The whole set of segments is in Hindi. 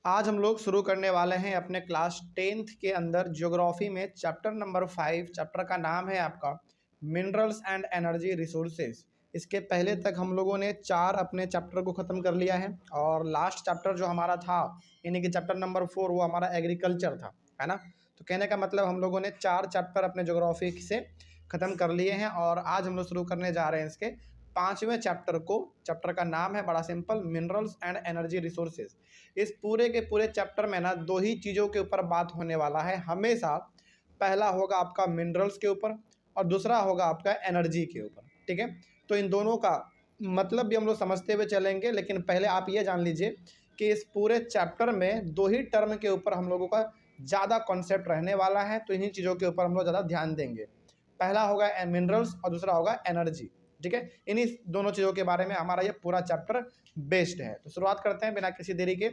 आज हम लोग शुरू करने वाले हैं अपने क्लास 10th के अंदर ज्योग्राफी में चैप्टर नंबर 5। चैप्टर का नाम है आपका मिनरल्स एंड एनर्जी रिसोर्सेज। इसके पहले तक हम लोगों ने 4 अपने चैप्टर को ख़त्म कर लिया है और लास्ट चैप्टर जो हमारा था यानी कि चैप्टर नंबर 4 वो हमारा एग्रीकल्चर था, है ना। तो कहने का मतलब हम लोगों ने 4 चैप्टर अपने ज्योग्राफी से ख़त्म कर लिए हैं और आज हम लोग शुरू करने जा रहे हैं इसके 5वें चैप्टर को। चैप्टर का नाम है बड़ा simple, minerals and energy resources. इस पूरे के पूरे चैप्टर में ना 2 ही चीज़ों के ऊपर बात होने वाला है हमेशा। पहला होगा आपका मिनरल्स के ऊपर और दूसरा होगा आपका एनर्जी के ऊपर, ठीक है। तो इन दोनों का मतलब भी हम लोग समझते हुए चलेंगे, लेकिन पहले आप ये जान लीजिए कि इस पूरे चैप्टर में 2 ही टर्म के ऊपर हम लोगों का ज़्यादा कॉन्सेप्ट रहने वाला है, तो इन्हीं चीज़ों के ऊपर हम लोग ज़्यादा ध्यान देंगे। पहला होगा मिनरल्स और दूसरा होगा एनर्जी, ठीक है। इन्हीं दोनों चीज़ों के बारे में हमारा ये पूरा चैप्टर बेस्ड है। तो शुरुआत करते हैं बिना किसी देरी के।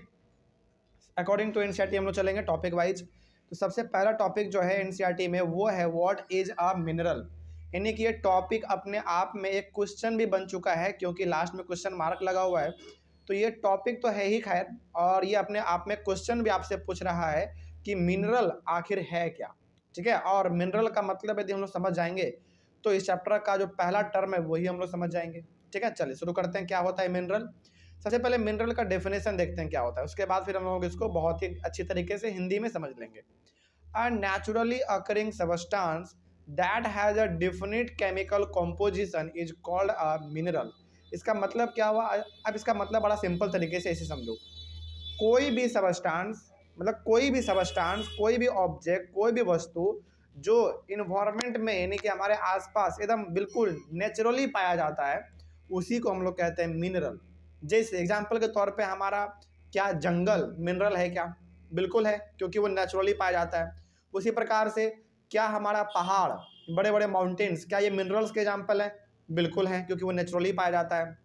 अकॉर्डिंग टू एनसीईआरटी हम लोग चलेंगे टॉपिक वाइज। तो सबसे पहला टॉपिक जो है एनसीईआरटी में वो है व्हाट इज अ मिनरल। यानी कि ये टॉपिक अपने आप में एक क्वेश्चन भी बन चुका है, क्योंकि लास्ट में क्वेश्चन मार्क लगा हुआ है। तो ये टॉपिक तो है ही खैर, और ये अपने आप में क्वेश्चन भी आपसे पूछ रहा है कि मिनरल आखिर है क्या, ठीक है। और मिनरल का मतलब यदि हम लोग समझ जाएंगे तो इस चैप्टर का जो पहला टर्म है वही हम लोग समझ जाएंगे, ठीक है। चलिए शुरू करते हैं क्या होता है मिनरल। सबसे पहले मिनरल का डेफिनेशन देखते हैं क्या होता है, उसके बाद फिर हम लोग इसको बहुत ही अच्छी तरीके से हिंदी में समझ लेंगे। A naturally occurring substance that has a definite chemical composition is called a mineral. इसका मतलब क्या हुआ? अब इसका मतलब बड़ा सिंपल तरीके से ऐसे समझो। कोई भी सबस्टांस, मतलब कोई भी सबस्टांस, कोई भी ऑब्जेक्ट, कोई भी वस्तु जो इन्वायरमेंट में यानी कि हमारे आसपास एकदम बिल्कुल नेचुरली पाया जाता है, उसी को हम लोग कहते हैं मिनरल। जैसे एग्जांपल के तौर पे हमारा क्या जंगल मिनरल है क्या? बिल्कुल है, क्योंकि वो नेचुरली पाया जाता है। उसी प्रकार से क्या हमारा पहाड़, बड़े बड़े माउंटेन्स, क्या ये मिनरल्स के एग्जाम्पल हैं? बिल्कुल हैं, क्योंकि वो नेचुरली पाया जाता है।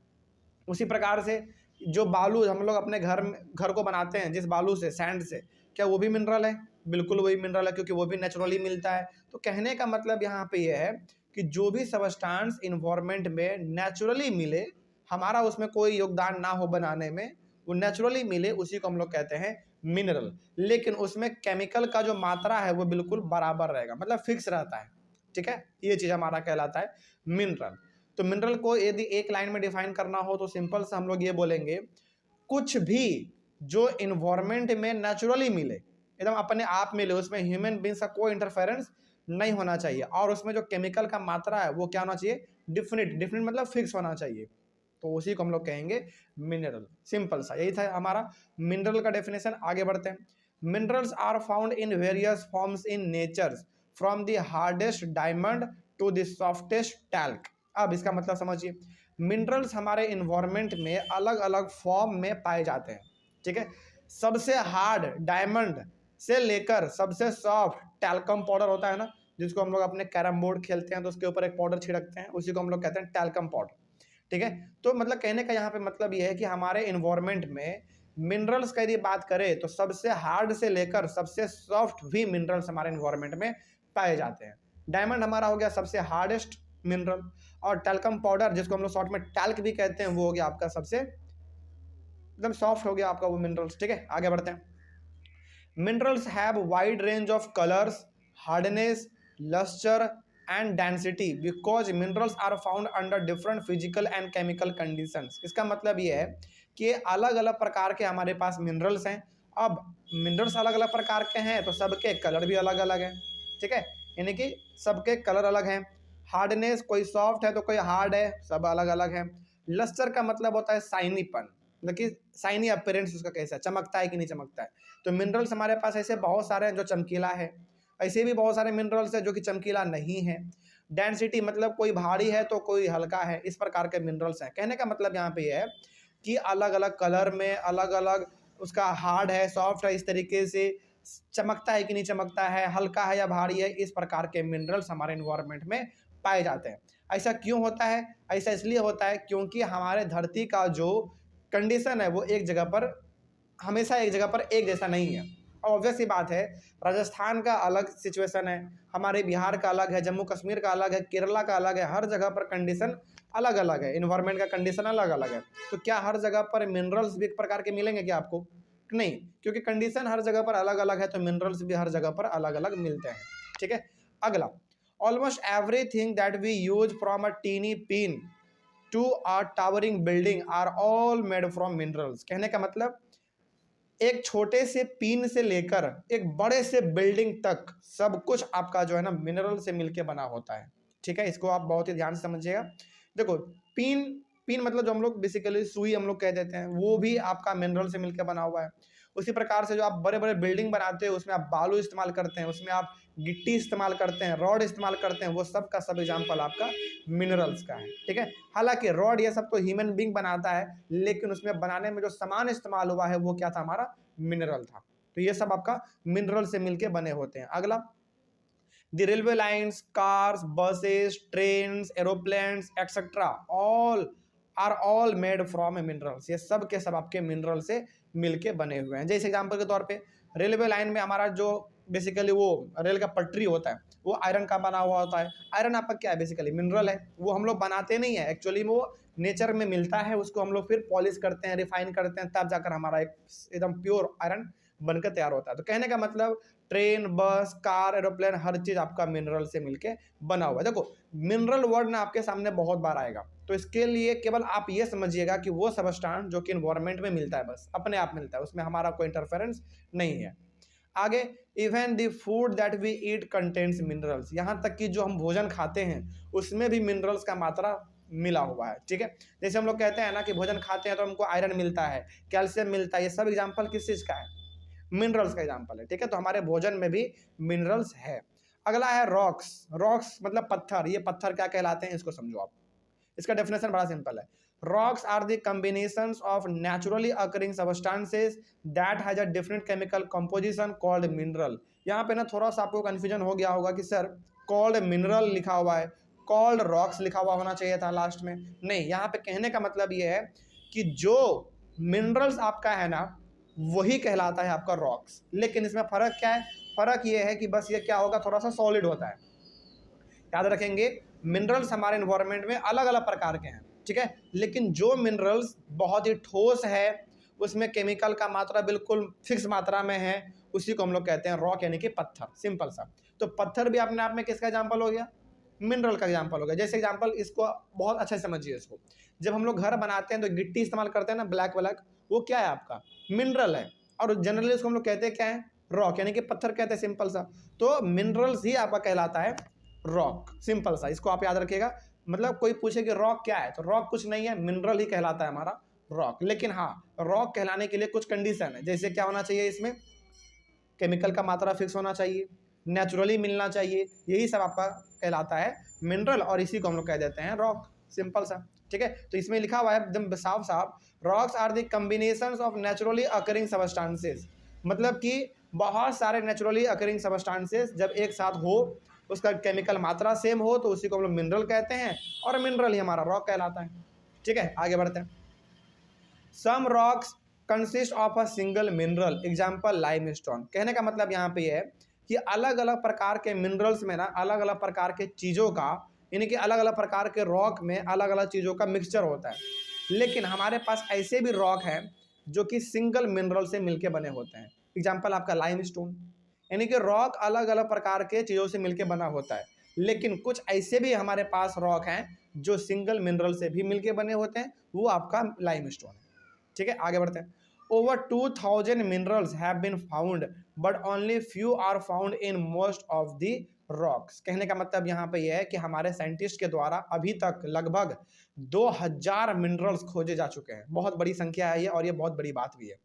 उसी प्रकार से जो बालू हम लोग अपने घर को बनाते हैं जिस बालू से, सैंड से, क्या वो भी मिनरल है? बिल्कुल वही मिनरल है, क्योंकि वो भी नेचुरली मिलता है। तो कहने का मतलब यहाँ पे ये है कि जो भी सबस्टांस इन्वायरमेंट में नेचुरली मिले, हमारा उसमें कोई योगदान ना हो बनाने में, वो नेचुरली मिले, उसी को हम लोग कहते हैं मिनरल। लेकिन उसमें केमिकल का जो मात्रा है वो बिल्कुल बराबर रहेगा, मतलब फिक्स रहता है, ठीक है। ये चीज़ हमारा कहलाता है मिनरल। तो मिनरल को यदि एक लाइन में डिफाइन करना हो तो सिंपल से हम लोग ये बोलेंगे, कुछ भी जो इन्वायरमेंट में नेचुरली मिले, एकदम अपने आप मिले, उसमें ह्यूमन बींग्स का कोई इंटरफेरेंस नहीं होना चाहिए, और उसमें जो केमिकल का मात्रा है वो क्या होना चाहिए? डिफिनिट। डिफिनिट मतलब फिक्स होना चाहिए, तो उसी को हम लोग कहेंगे मिनरल। सिंपल सा यही था हमारा मिनरल का डेफिनेशन। आगे बढ़ते हैं। Minerals are found in various forms in nature, from the hardest diamond to the softest talc. अब इसका मतलब समझिए, मिनरल्स हमारे इन्वायरमेंट में अलग अलग फॉर्म में पाए जाते हैं, ठीक है। सबसे हार्ड डायमंड से लेकर सबसे सॉफ्ट टैल्कम पाउडर होता है ना, जिसको हम लोग अपने कैरम बोर्ड खेलते हैं तो उसके ऊपर एक पाउडर छिड़कते हैं, उसी को हम लोग कहते हैं टैल्कम पाउडर, ठीक है। तो मतलब कहने का यहाँ पे मतलब ये है कि हमारे इन्वायरमेंट में मिनरल्स का यदि बात करें तो सबसे हार्ड से लेकर सबसे सॉफ्ट भी मिनरल्स हमारे इन्वायरमेंट में पाए जाते हैं। डायमंड हमारा हो गया सबसे हार्डेस्ट मिनरल, और टैल्कम पाउडर जिसको हम लोग शॉर्ट में टैल्क भी कहते हैं वो हो गया आपका सबसे एकदम सॉफ्ट हो गया आपका वो मिनरल्स, ठीक है। आगे बढ़ते हैं। Minerals have wide range of colours, hardness, lustre and density because minerals are found under different physical and chemical conditions. इसका मतलब ये है कि अलग अलग प्रकार के हमारे पास मिनरल्स हैं। अब मिनरल्स अलग अलग प्रकार के हैं तो सबके कलर भी अलग अलग हैं, ठीक है। यानी कि सबके कलर अलग हैं। हार्डनेस, कोई सॉफ्ट है तो कोई हार्ड है, सब अलग अलग है। लस्टर का मतलब होता है शाइनीपन, मतलब कि शाइनी अपीयरेंस उसका कैसा, चमकता है कि नहीं चमकता है। तो मिनरल्स हमारे पास ऐसे बहुत सारे हैं जो चमकीला है, ऐसे भी बहुत सारे मिनरल्स हैं जो कि चमकीला नहीं है। डेंसिटी मतलब कोई भारी है तो कोई हल्का है, इस प्रकार के मिनरल्स हैं। कहने का मतलब यहाँ पे ये है कि अलग अलग कलर में अलग अलग उसका हार्ड है, सॉफ्ट है, इस तरीके से चमकता है कि नहीं चमकता है, हल्का है या भारी है, इस प्रकार के मिनरल्स हमारे इन्वायरमेंट में पाए जाते हैं। ऐसा क्यों होता है? ऐसा इसलिए होता है क्योंकि हमारे धरती का जो कंडीशन है वो एक जगह पर हमेशा एक जगह पर एक जैसा नहीं है। ऑब्वियस सी बात है, राजस्थान का अलग सिचुएशन है, हमारे बिहार का अलग है, जम्मू कश्मीर का अलग है, केरला का अलग है। हर जगह पर कंडीशन अलग अलग है, इन्वायरमेंट का कंडीशन अलग अलग है। तो क्या हर जगह पर मिनरल्स भी एक प्रकार के मिलेंगे क्या आपको? नहीं, क्योंकि कंडीशन हर जगह पर अलग अलग है, तो मिनरल्स भी हर जगह पर अलग अलग मिलते हैं। ठीक है, अगला, almost everything that we use from a tiny pin to a towering building are all made from minerals. कहने का मतलब एक छोटे से पिन से लेकर एक बड़े से बिल्डिंग तक सब कुछ आपका जो है ना मिनरल से मिलके बना होता है। ठीक है, इसको आप बहुत ही ध्यान से समझिएगा। देखो, पिन पिन मतलब जो हम लोग बेसिकली सुई हम लोग कह देते हैं, वो भी आपका मिनरल से मिलकर बना हुआ है। उसी प्रकार से जो आप बड़े बड़े बिल्डिंग बनाते हो उसमें आप बालू इस्तेमाल करते हैं, उसमें आप गिट्टी इस्तेमाल करते हैं, रॉड इस्तेमाल करते हैं, वो सब का सब एग्जाम्पल आपका मिनरल्स का है। ठीक है, हालांकि रॉड ये सब तो ह्यूमन बींग बनाता है, लेकिन उसमें बनाने में जो सामान इस्तेमाल हुआ है वो क्या था, हमारा मिनरल था। तो ये सब आपका मिनरल से मिलके बने होते हैं। अगला, the railway lines, cars, buses, trains, aeroplanes etcetera all are all made from minerals. ये सब के सब आपके मिनरल से मिलके बने हुए हैं। जैसे एग्जांपल के तौर पे रेलवे लाइन में हमारा जो बेसिकली वो रेल का पटरी होता है वो आयरन का बना हुआ होता है। आयरन आपका क्या है, बेसिकली मिनरल है। वो हम लोग बनाते नहीं है, एक्चुअली वो नेचर में मिलता है, उसको हम लोग फिर पॉलिश करते हैं, रिफाइन करते हैं, तब जाकर हमारा एक एकदम प्योर आयरन बनकर तैयार होता है। तो कहने का मतलब ट्रेन, बस, कार, एरोप्लेन, हर चीज आपका मिनरल से मिलके बना हुआ है। देखो, मिनरल वर्ड ना आपके सामने बहुत बार आएगा, तो इसके लिए केवल आप ये समझिएगा कि वो सबस्टांस जो कि इन्वायरमेंट में मिलता है, बस अपने आप मिलता है, उसमें हमारा कोई इंटरफेरेंस नहीं है। आगे, even the food that we eat contains minerals. यहाँ तक कि जो हम भोजन खाते हैं उसमें भी मिनरल्स का मात्रा मिला हुआ है। ठीक है, जैसे हम लोग कहते हैं ना कि भोजन खाते हैं तो हमको आयरन मिलता है, कैल्शियम मिलता है, ये सब एग्जाम्पल किस चीज का है, मिनरल्स का एग्जाम्पल है। ठीक है, तो हमारे भोजन में भी मिनरल्स है। अगला है रॉक्स। रॉक्स मतलब पत्थर। ये पत्थर क्या कहलाते हैं, इसको समझो आप। इसका डेफिनेशन बड़ा सिंपल है। Rocks are the combinations of naturally occurring substances that has a different chemical composition called mineral. यहाँ पे ना थोड़ा सा आपको कंफ्यूजन हो गया होगा कि सर कॉल्ड मिनरल लिखा हुआ है, कॉल्ड रॉक्स लिखा हुआ होना चाहिए था लास्ट में। नहीं, यहाँ पे कहने का मतलब ये है कि जो मिनरल्स आपका है ना वही कहलाता है आपका रॉक्स। लेकिन इसमें फर्क क्या है, फर्क ये है कि बस ये क्या होगा, थोड़ा सा सॉलिड होता है। याद रखेंगे, मिनरल्स हमारे इन्वायरमेंट में अलग अलग प्रकार के हैं। ठीक है, लेकिन जो मिनरल्स बहुत ही ठोस है, उसमें केमिकल का मात्रा बिल्कुल फिक्स मात्रा में है, उसी को हम लोग कहते हैं रॉक, यानी कि पत्थर। सिंपल सा। तो पत्थर भी अपने आप में किसका एग्जाम्पल हो गया, मिनरल का एग्जाम्पल हो गया। जैसे एग्जाम्पल, इसको बहुत अच्छे से समझिए इसको। जब हम लोग घर बनाते हैं तो गिट्टी इस्तेमाल करते हैं ना, ब्लैक ब्लैक, वो क्या है आपका, मिनरल है। और जनरली उसको हम लोग कहते हैं क्या है, रॉक, यानी कि पत्थर कहते हैं, सिंपल सा। तो मिनरल्स ही आपका कहलाता है रॉक, सिंपल सा। इसको आप याद रखिएगा। मतलब कोई पूछे कि रॉक क्या है, तो रॉक कुछ नहीं है, मिनरल ही कहलाता है हमारा रॉक। लेकिन हाँ, रॉक कहलाने के लिए कुछ कंडीशन है। जैसे क्या होना चाहिए, इसमें केमिकल का मात्रा फिक्स होना चाहिए, नेचुरली मिलना चाहिए, यही सब आपका कहलाता है मिनरल, और इसी को हम लोग कह देते हैं रॉक, सिंपल सा। ठीक है, तो इसमें लिखा हुआ है एकदम साफ साफ, rocks are the combinations of naturally occurring substances. मतलब कि बहुत सारे नेचुरली अकरिंग सबस्टांसेस जब एक साथ हो, उसका केमिकल मात्रा सेम हो, तो उसी को हम लोग मिनरल कहते हैं, और मिनरल ही हमारा रॉक कहलाता है। ठीक है, आगे बढ़ते हैं। Some rocks consist of a single mineral, example limestone. कहने का मतलब यहाँ पे है कि अलग अलग प्रकार के मिनरल्स में ना अलग अलग प्रकार के चीज़ों का, यानी कि अलग अलग प्रकार के रॉक में अलग अलग चीज़ों का मिक्सचर होता है। लेकिन हमारे पास ऐसे भी रॉक हैं जो कि सिंगल मिनरल से मिलके बने होते हैं। एग्जाम्पल आपका लाइमस्टोन, यानी कि रॉक अलग अलग प्रकार के चीज़ों से मिलके बना होता है। लेकिन कुछ ऐसे भी हमारे पास रॉक हैं जो सिंगल मिनरल से भी मिलके बने होते हैं, वो आपका लाइमस्टोन है। ठीक है, आगे बढ़ते हैं। Over 2000 minerals have been found but only few are found in most of the rocks. कहने का मतलब यहाँ पे यह है कि हमारे साइंटिस्ट के द्वारा अभी तक लगभग 2000 मिनरल्स खोजे जा चुके हैं। बहुत बड़ी संख्या है ये, और ये बहुत बड़ी बात भी है।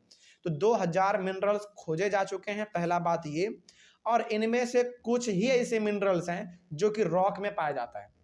तो 2000 मिनरल्स खोजे जा चुके हैं, पहला बात ये। और इनमें से कुछ ही ऐसे मिनरल्स हैं जो कि रॉक में पाया जाता है।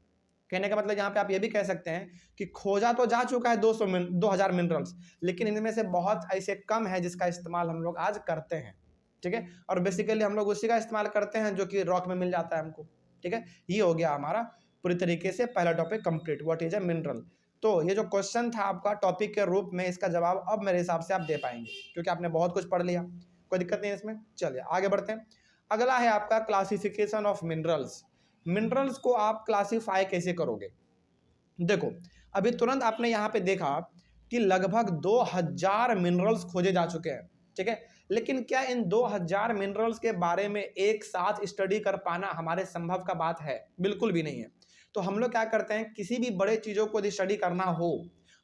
कहने का मतलब यहाँ पे आप ये भी कह सकते हैं कि खोजा तो जा चुका है 2000 मिनरल्स, लेकिन इनमें से बहुत ऐसे कम है जिसका इस्तेमाल हम लोग आज करते हैं। ठीक है, और बेसिकली हम लोग उसी का इस्तेमाल करते हैं जो कि रॉक में मिल जाता है हमको। ठीक है, ये हो गया हमारा पूरी तरीके से पहला topic complete, what is a mineral. तो ये जो क्वेश्चन था आपका टॉपिक के रूप में, इसका जवाब अब मेरे हिसाब से आप दे पाएंगे, क्योंकि आपने बहुत कुछ पढ़ लिया, कोई दिक्कत नहीं है इसमें। चलिए आगे बढ़ते हैं। अगला है आपका क्लासिफिकेशन ऑफ मिनरल्स। मिनरल्स को आप क्लासिफाई कैसे करोगे। देखो, अभी तुरंत आपने यहाँ पे देखा कि लगभग 2000 मिनरल्स खोजे जा चुके हैं। ठीक है। लेकिन क्या इन 2000 मिनरल्स के बारे में एक साथ स्टडी कर पाना हमारे संभव का बात है? बिल्कुल भी नहीं है। तो हम लोग क्या करते हैं, किसी भी बड़े चीज़ों को यदि स्टडी करना हो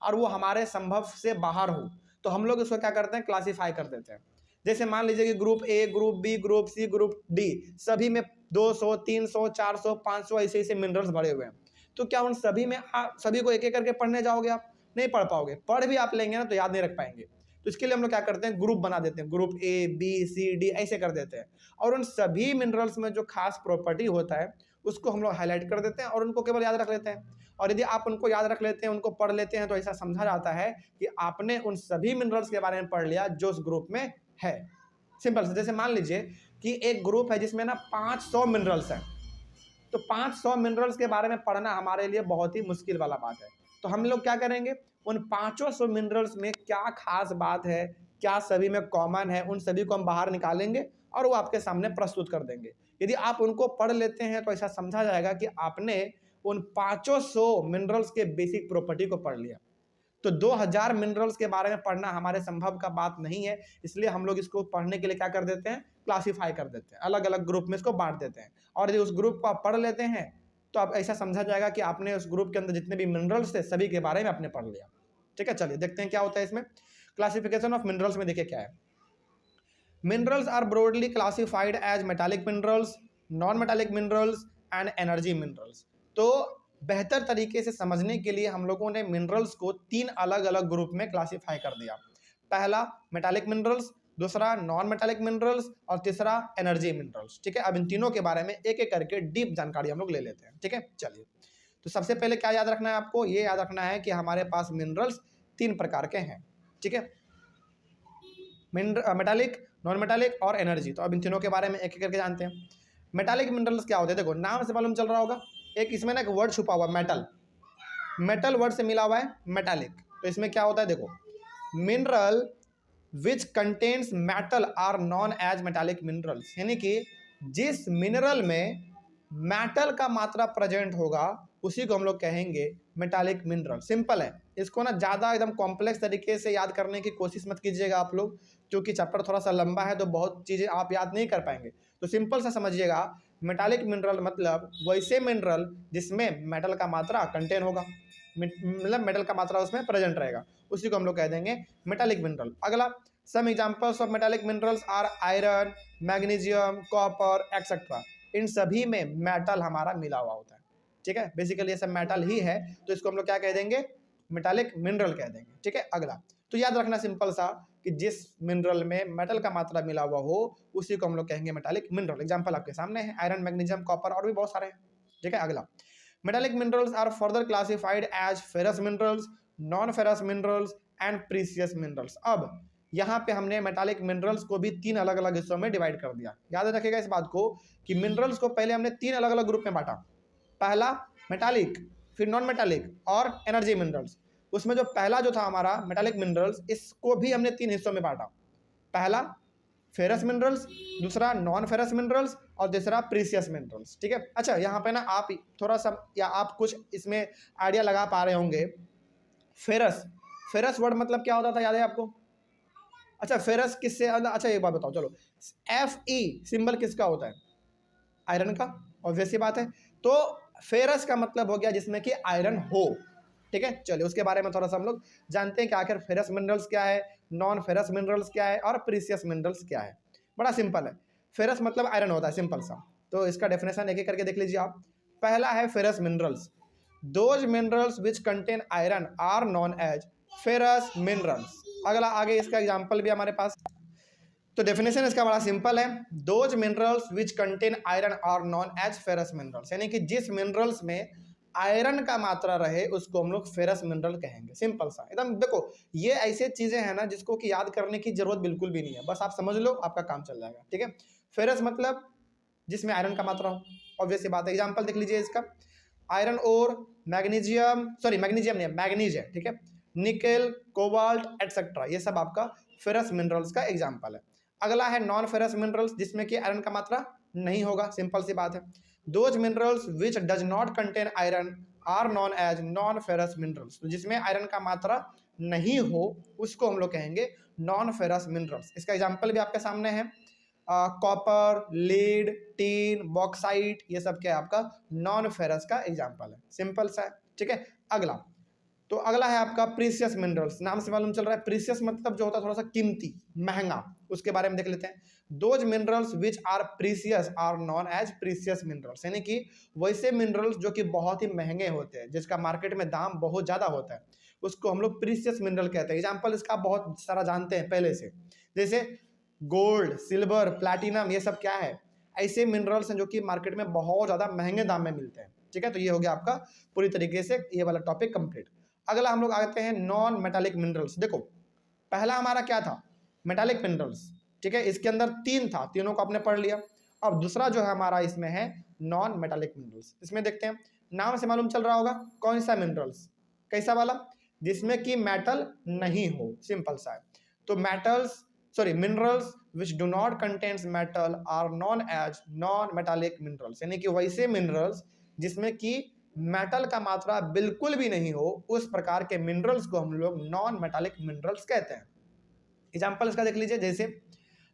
और वो हमारे संभव से बाहर हो तो हम लोग इसको क्या करते हैं, क्लासीफाई कर देते हैं। जैसे मान लीजिए कि group A, group B, group C, group D सभी में 200, 300, 400, 500 ऐसे ऐसे मिनरल्स भरे हुए हैं। तो क्या उन सभी में सभी को एक एक करके पढ़ने जाओगे आप? नहीं पढ़ पाओगे। पढ़ भी आप लेंगे ना तो याद नहीं रख पाएंगे। तो इसके लिए हम लोग क्या करते हैं, ग्रुप बना देते हैं, group A, B, C, D ऐसे कर देते हैं। और उन सभी मिनरल्स में जो खास प्रॉपर्टी होता है उसको हम लोग हाईलाइट कर देते हैं और उनको केवल याद रख लेते हैं। और यदि आप उनको याद रख लेते हैं, उनको पढ़ लेते हैं, तो ऐसा समझा जाता है कि आपने उन सभी मिनरल्स के बारे में पढ़ लिया जो उस ग्रुप में है। सिंपल से, जैसे मान लीजिए कि एक ग्रुप है जिसमें ना 500 मिनरल्स हैं, तो 500 मिनरल्स के बारे में पढ़ना हमारे लिए बहुत ही मुश्किल वाला बात है। तो हम लोग क्या करेंगे, उन 500 मिनरल्स में क्या खास बात है, क्या सभी में कॉमन है, उन सभी को हम बाहर निकालेंगे और वो आपके सामने प्रस्तुत कर देंगे। यदि आप उनको पढ़ लेते हैं तो ऐसा समझा जाएगा कि आपने उन 500 मिनरल्स के बेसिक प्रॉपर्टी को पढ़ लिया। तो 2000 मिनरल्स के बारे में पढ़ना हमारे संभव का बात नहीं है, इसलिए हम लोग इसको पढ़ने के लिए क्या कर देते हैं, क्लासीफाई कर देते हैं, अलग अलग ग्रुप में इसको बांट देते हैं। और यदि उस ग्रुप को आप पढ़ लेते हैं तो आप ऐसा समझा जाएगा कि आपने उस ग्रुप के अंदर जितने भी मिनरल्स थे सभी के बारे में आपने पढ़ लिया। ठीक है, चलिए देखते हैं क्या होता है इसमें। क्लासिफिकेशन ऑफ मिनरल्स में देखिए क्या है। Minerals are broadly classified as metallic minerals, non metallic minerals and energy minerals. तो बेहतर तरीके से समझने के लिए हम लोगों ने मिनरल्स को 3 अलग अलग ग्रुप में क्लासिफाई कर दिया। पहला मेटालिक मिनरल्स, दूसरा नॉन मेटालिक मिनरल्स और तीसरा एनर्जी मिनरल्स। ठीक है, अब इन तीनों के बारे में एक एक करके डीप जानकारी हम लोग ले लेते हैं। ठीक है, चलिए। तो सबसे पहले क्या याद रखना है आपको, ये याद रखना है कि हमारे पास मिनरल्स 3 प्रकार के हैं। ठीक है, मेटालिक, नॉन मेटालिक और एनर्जी। तो अब इन तीनों के बारे में एक एक करके जानते हैं। मेटालिक मिनरल्स क्या होते हैं, देखो नाम से मालूम चल रहा होगा, एक इसमें ना एक वर्ड छुपा हुआ मेटल, मेटल वर्ड से मिला हुआ है मेटालिक। तो इसमें क्या होता है, देखो mineral which contains metal are known as metallic minerals, यानी कि जिस मिनरल में मेटल का मात्रा प्रेजेंट होगा उसी को हम लोग कहेंगे मेटालिक मिनरल। सिंपल है, इसको ना ज़्यादा एकदम कॉम्प्लेक्स तरीके से याद करने की कोशिश मत कीजिएगा आप लोग, क्योंकि चैप्टर थोड़ा सा लंबा है तो बहुत चीज़ें आप याद नहीं कर पाएंगे। तो सिंपल सा समझिएगा, मेटालिक मिनरल मतलब वैसे मिनरल जिसमें मेटल का मात्रा कंटेन होगा, मतलब मेटल का मात्रा उसमें प्रेजेंट रहेगा, उसी को हम लोग कह देंगे मेटालिक मिनरल। अगला, some examples of metallic minerals are iron, magnesium, copper etcetera. इन सभी में मेटल हमारा मिला हुआ होता है। ठीक है, बेसिकली ये सब मेटल ही है, तो इसको हम लोग क्या कह देंगे, मेटालिक मिनरल कह देंगे। ठीक है, अगला तो याद रखना सिंपल सा कि जिस मिनरल में मेटल का मात्रा मिला हुआ हो उसी को हम लोग कहेंगे मेटालिक मिनरल। एग्जांपल आपके सामने है, आयरन, मैग्नीशियम, कॉपर और भी बहुत सारे हैं। ठीक है, अगला, metallic minerals are further classified as ferrous minerals, non ferrous minerals and precious minerals. अब यहाँ पे हमने मेटालिक मिनरल्स को भी 3 अलग अलग हिस्सों में डिवाइड कर दिया। याद रखिएगा इस बात को कि मिनरल्स को पहले हमने 3 अलग अलग ग्रुप में बांटा, पहला मेटालिक, फिर नॉन मेटालिक और एनर्जी मिनरल्स। उसमें जो पहला जो था हमारा मेटालिक मिनरल्स, इसको भी हमने 3 हिस्सों में बांटा, पहला फेरस मिनरल्स, दूसरा नॉन फेरस मिनरल्स और तीसरा प्रीसियस मिनरल्स। ठीक है, अच्छा यहाँ पे ना आप थोड़ा सा या आप कुछ इसमें आइडिया लगा पा रहे होंगे। फेरस, फेरस वर्ड मतलब क्या होता था, याद है आपको? अच्छा, फेरस किससे, अच्छा एक बात बताओ, चलो Fe सिंबल किसका होता है, आयरन का, ऑब्वियस सी बात है। तो फेरस का मतलब हो गया जिसमें कि आयरन हो। ठीक है, चलिए उसके बारे में थोड़ा सा हम लोग जानते हैं कि आखिर फेरस मिनरल्स क्या है, नॉन फेरस मिनरल्स क्या है और प्रीसियस मिनरल्स क्या है। बड़ा सिंपल है, फेरस मतलब आयरन होता है, सिंपल सा। तो इसका डेफिनेशन एक एक करके देख लीजिए आप। पहला है ferrous minerals, those minerals which contain iron are known as ferrous minerals. अगला, आगे इसका एग्जाम्पल भी हमारे पास। तो डेफिनेशन इसका बड़ा सिंपल है, those minerals which contain iron are known as ferrous minerals, यानी कि जिस मिनरल्स में आयरन का मात्रा रहे उसको हम लोग फेरस मिनरल कहेंगे। सिंपल सा एकदम। देखो ये ऐसे चीजें हैं ना जिसको कि याद करने की जरूरत बिल्कुल भी नहीं है, बस आप समझ लो आपका काम चल जाएगा। ठीक है, फेरस मतलब जिसमें आयरन का मात्रा हो, ऑब्वियस बात है। एग्जाम्पल देख लीजिए इसका, आयरन और मैग्नीशियम, सॉरी मैग्नीशियम नहीं है, मैग्नीज है। ठीक है, निकेल, कोबाल्ट एक्सेट्रा, ये सब आपका फेरस मिनरल्स का एग्जाम्पल है। अगला है नॉन फेरस मिनरल्स, जिसमें कि आयरन का मात्रा नहीं होगा, सिंपल सी बात है। Those minerals which does not contain iron are known as non ferrous minerals, तो जिसमें आयरन का मात्रा नहीं हो उसको हम लोग कहेंगे नॉन फेरस मिनरल्स। इसका एग्जाम्पल भी आपके सामने है, कॉपर, लीड, टीन, बॉक्साइट, ये सब क्या है आपका नॉन फेरस का एग्जाम्पल है। सिंपल सा है, ठीक है। अगला, तो अगला है आपका प्रीसियस मिनरल्स। नाम से मालूम चल रहा है प्रीसियस मतलब जो होता है थोड़ा सा कीमती, महंगा, उसके बारे में देख लेते हैं। Those minerals which are precious are known as precious minerals, यानी कि वैसे मिनरल्स जो कि बहुत ही महंगे होते हैं, जिसका मार्केट में दाम बहुत ज़्यादा होता है, उसको हम लोग प्रीसियस मिनरल कहते हैं। एग्जाम्पल इसका बहुत सारा जानते हैं पहले से, जैसे गोल्ड, सिल्वर, प्लैटिनम, ये सब क्या है, ऐसे मिनरल्स हैं जो कि मार्केट में बहुत ज़्यादा महंगे दाम में मिलते हैं, ठीक है। तो ये हो गया आपका पूरी तरीके से ये वाला टॉपिक कंप्लीट। अगला हम लोग आते हैं नॉन मेटालिक मिनरल्स। देखो पहला हमारा क्या था, मेटालिक मिनरल्स, ठीक है, इसके अंदर तीन था, तीनों को आपने पढ़ लिया। अब दूसरा जो है हमारा इसमें है नॉन मेटालिक मिनरल्स। इसमें देखते हैं, नाम से मालूम चल रहा होगा कौन सा मिनरल्स, कैसा वाला, जिसमें कि मेटल नहीं हो, सिंपल सा है। तो minerals which do not contains metal are known as non metallic minerals, यानी कि वैसे मिनरल्स जिसमें कि मेटल का मात्रा बिल्कुल भी नहीं हो, उस प्रकार के मिनरल्स को हम लोग नॉन मेटालिक मिनरल्स कहते हैं। एग्जाम्पल इसका देख लीजिए, जैसे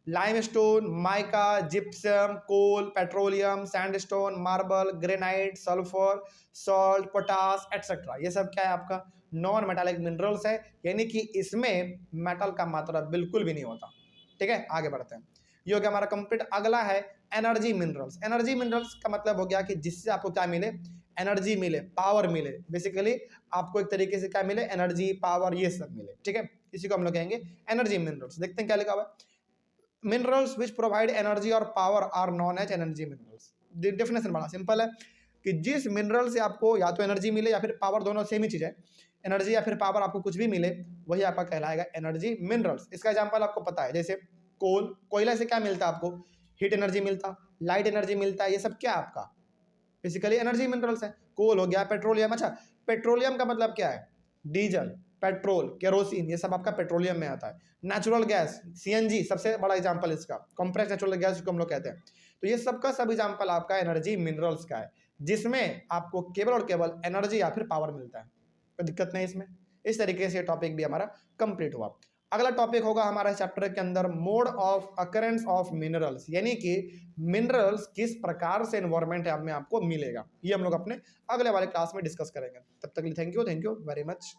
limestone, mica, gypsum, coal, petroleum, sandstone, marble, granite, sulphur, salt, potash etcetera, ये सब क्या है आपका नॉन मेटालिक मिनरल्स है, यानी कि इसमें मेटल का मात्रा बिल्कुल भी नहीं होता, ठीक है। आगे बढ़ते हैं, ये हो गया हमारा कंप्लीट। अगला है एनर्जी मिनरल्स। एनर्जी मिनरल्स का मतलब हो गया कि जिससे आपको क्या मिले, एनर्जी मिले, पावर मिले, बेसिकली आपको एक तरीके से क्या मिले, एनर्जी, पावर, ये सब मिले, ठीक है। इसी को हम लोग कहेंगे एनर्जी मिनरल्स। देखते हैं क्या लिखा हुआ है, मिनरल्स विच प्रोवाइड एनर्जी और power are known as energy minerals. Definition बड़ा सिंपल है कि जिस मिनरल से आपको या तो एनर्जी मिले या फिर पावर, दोनों सेम ही चीज़ है, एनर्जी या फिर पावर आपको कुछ भी मिले, वही आपका कहलाएगा एनर्जी मिनरल्स। इसका एग्जाम्पल आपको पता है, जैसे कोल, कोयला से क्या मिलता है आपको, हीट एनर्जी मिलता, लाइट एनर्जी मिलता है, ये सब क्या है आपका बेसिकली एनर्जी मिनरल्स है। कोल हो गया, पेट्रोलियम, अच्छा पेट्रोलियम का मतलब क्या है, डीजल, पेट्रोल, केरोसिन, ये सब आपका पेट्रोलियम में आता है। नेचुरल गैस, सीएनजी सबसे बड़ा एग्जांपल इसका, कंप्रेस्ड नेचुरल गैस को हम लोग कहते हैं। तो ये सब का सब एग्जांपल आपका एनर्जी मिनरल्स का है, जिसमें आपको केवल और केवल एनर्जी या फिर पावर मिलता है, कोई दिक्कत नहीं इसमें। इस तरीके से टॉपिक भी हमारा कंप्लीट हुआ। अगला टॉपिक होगा हमारे चैप्टर के अंदर mode of occurrence of minerals, यानी कि मिनरल्स किस प्रकार से एनवायरमेंट में आपको मिलेगा, ये हम लोग अपने अगले वाले क्लास में डिस्कस करेंगे। तब तक के लिए थैंक यू वेरी मच।